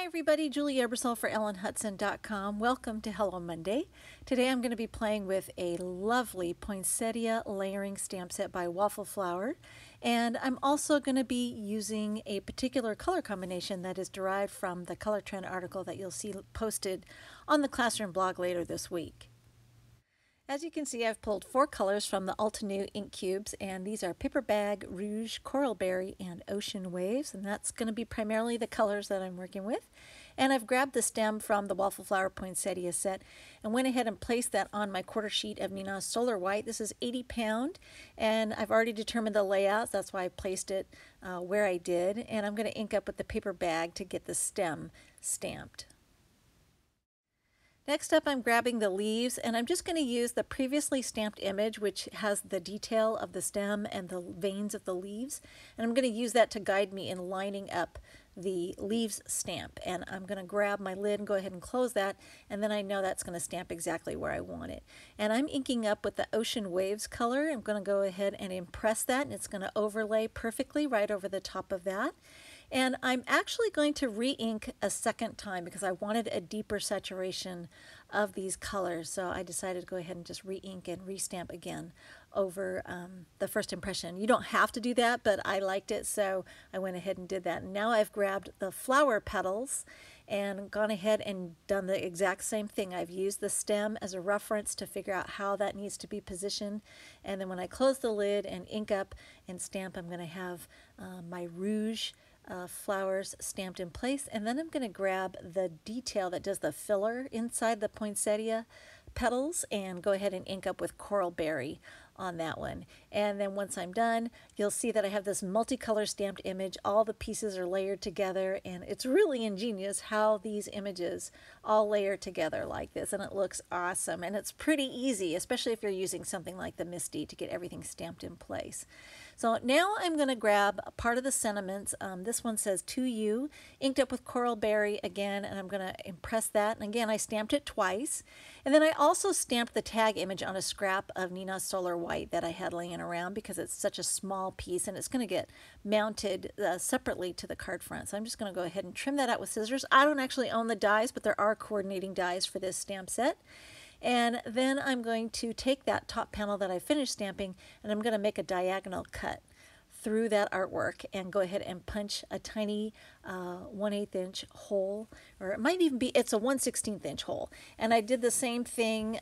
everybody, Julie Ebersol for ellenhutson.com. Welcome to Hello Monday. Today I'm going to be playing with a lovely poinsettia layering stamp set by Waffle Flower, and I'm also going to be using a particular color combination that is derived from the Color Trend article that you'll see posted on the Classroom blog later this week. As you can see, I've pulled 4 colors from the Altenew ink cubes, and these are Paper Bag, Rouge, Coral Berry, and Ocean Waves, and that's going to be primarily the colors that I'm working with. And I've grabbed the stem from the Waffle Flower Poinsettia set and went ahead and placed that on my quarter sheet of Neenah Solar White. This is 80 pound, and I've already determined the layout. That's why I placed it where I did, and I'm going to ink up with the paper bag to get the stem stamped. Next up, I'm grabbing the leaves, and I'm just going to use the previously stamped image, which has the detail of the stem and the veins of the leaves, and I'm going to use that to guide me in lining up the leaves stamp. And I'm going to grab my lid and go ahead and close that, and then I know that's going to stamp exactly where I want it. And I'm inking up with the Ocean Waves color. I'm going to go ahead and impress that, and it's going to overlay perfectly right over the top of that. And I'm actually going to re-ink a second time because I wanted a deeper saturation of these colors. So I decided to go ahead and just re-ink and re-stamp again over the first impression. You don't have to do that, but I liked it, so I went ahead and did that. And now I've grabbed the flower petals and gone ahead and done the exact same thing. I've used the stem as a reference to figure out how that needs to be positioned. And then when I close the lid and ink up and stamp, I'm going to have my Rouge flowers stamped in place, and then I'm going to grab the detail that does the filler inside the poinsettia petals and go ahead and ink up with Coral Berry on that one. And then once I'm done, you'll see that I have this multicolor stamped image. All the pieces are layered together, and it's really ingenious how these images all layer together like this, and it looks awesome. And it's pretty easy, especially if you're using something like the Misty, to get everything stamped in place. So now I'm going to grab a part of the sentiments. This one says "To You," inked up with Coral Berry again, and I'm going to impress that. And again, I stamped it twice. And then I also stamped the tag image on a scrap of Neenah Solar White that I had laying around because it's such a small piece and it's going to get mounted separately to the card front. So I'm just going to go ahead and trim that out with scissors. I don't actually own the dies, but there are coordinating dies for this stamp set. And then I'm going to take that top panel that I finished stamping, and I'm going to make a diagonal cut through that artwork and go ahead and punch a tiny 1/8 inch hole, or it might even be, it's a 1/16 inch hole. And I did the same thing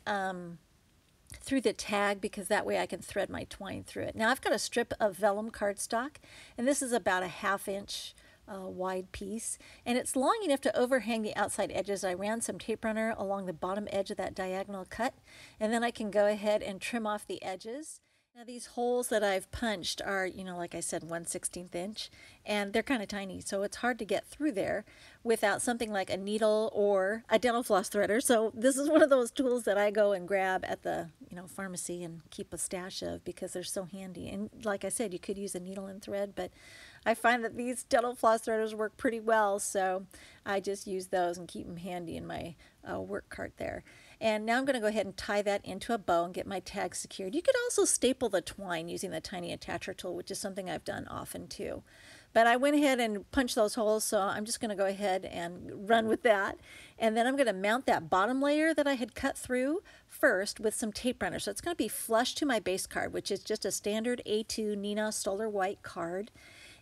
through the tag because that way I can thread my twine through it. Now I've got a strip of vellum cardstock, and this is about a 1/2 inch wide piece, and it's long enough to overhang the outside edges. I ran some tape runner along the bottom edge of that diagonal cut, and then I can go ahead and trim off the edges. Now these holes that I've punched are, like I said, 1/16 inch, and they're kind of tiny, so it's hard to get through there without something like a needle or a dental floss threader. So this is one of those tools that I go and grab at the pharmacy and keep a stash of because they're so handy. And like I said, you could use a needle and thread, but I find that these dental floss threaders work pretty well, so I just use those and keep them handy in my work cart there. And now I'm going to go ahead and tie that into a bow and get my tag secured. You could also staple the twine using the tiny attacher tool, which is something I've done often too. But I went ahead and punched those holes, so I'm just going to go ahead and run with that. And then I'm going to mount that bottom layer that I had cut through first with some tape runner. So it's going to be flush to my base card, which is just a standard A2 Neenah Solar White card.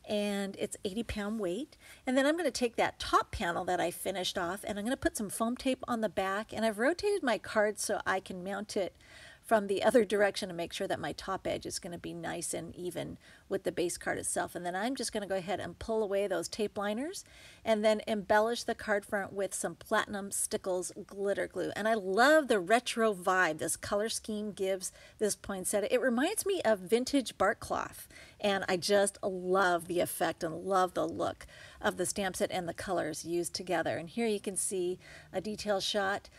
And it's 80 pound weight. And then I'm going to take that top panel that I finished off, and I'm going to put some foam tape on the back, and I've rotated my card so I can mount it from the other direction to make sure that my top edge is going to be nice and even with the base card itself. And then I'm just going to go ahead and pull away those tape liners and then embellish the card front with some Platinum Stickles glitter glue. And I love the retro vibe this color scheme gives this poinsettia. It reminds me of vintage bark cloth, and I just love the effect and love the look of the stamp set and the colors used together. And here you can see a detail shot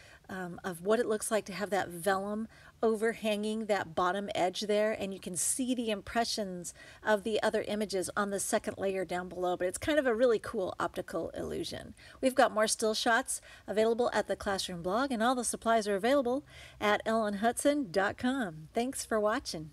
of what it looks like to have that vellum overhanging that bottom edge there, and you can see the impressions of the other images on the second layer down below, but it's kind of a really cool optical illusion. We've got more still shots available at the Classroom blog, and all the supplies are available at ellenhutson.com. Thanks for watching.